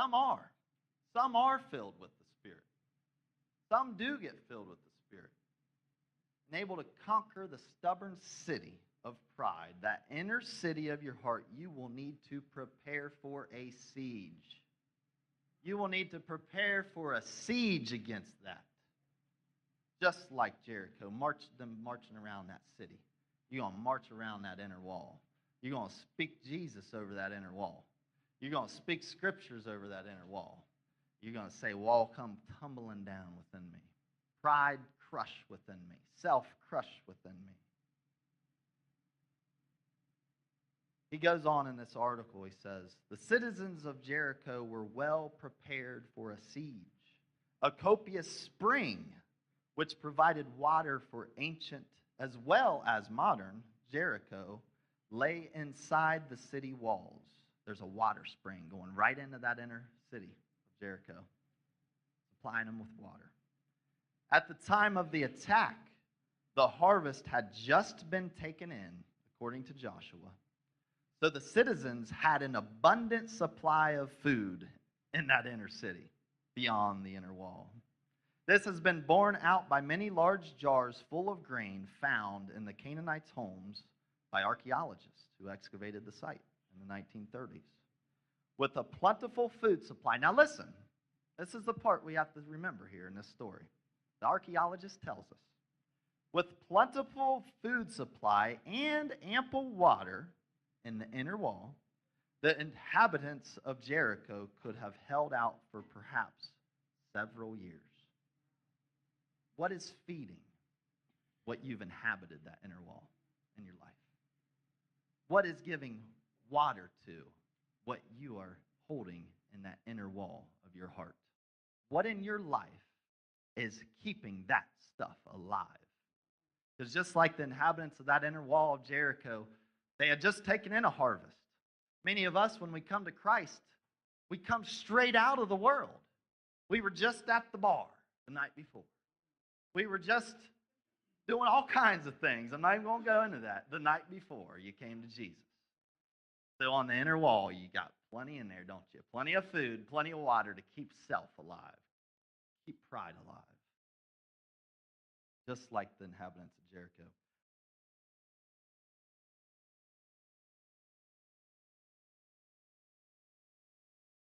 Some are. Some are filled with the Spirit. Some do get filled with the Spirit. And able to conquer the stubborn city of pride, that inner city of your heart, you will need to prepare for a siege. You will need to prepare for a siege against that. Just like Jericho, marching around that city. You're going to march around that inner wall. You're going to speak Jesus over that inner wall. You're going to speak scriptures over that inner wall. You're going to say, wall, come tumbling down within me. Pride, crush within me. Self, crush within me. He goes on in this article, he says, the citizens of Jericho were well prepared for a siege. A copious spring, which provided water for ancient as well as modern Jericho, lay inside the city walls. There's a water spring going right into that inner city of Jericho, supplying them with water. At the time of the attack, the harvest had just been taken in, according to Joshua. So the citizens had an abundant supply of food in that inner city, beyond the inner wall. This has been borne out by many large jars full of grain found in the Canaanites' homes by archaeologists who excavated the site in the 1930s. With a plentiful food supply. Now listen, this is the part we have to remember here in this story. The archaeologist tells us. With plentiful food supply and ample water in the inner wall, the inhabitants of Jericho could have held out for perhaps several years. What is feeding what you've inhabited that inner wall in your life? What is giving water to what you are holding in that inner wall of your heart? What in your life is keeping that stuff alive? Because just like the inhabitants of that inner wall of Jericho, they had just taken in a harvest. Many of us, when we come to Christ, we come straight out of the world. We were just at the bar the night before. We were just doing all kinds of things. I'm not even going to go into that. The night before you came to Jesus. So on the inner wall, you got plenty in there, don't you? Plenty of food, plenty of water to keep self alive. Keep pride alive. Just like the inhabitants of Jericho.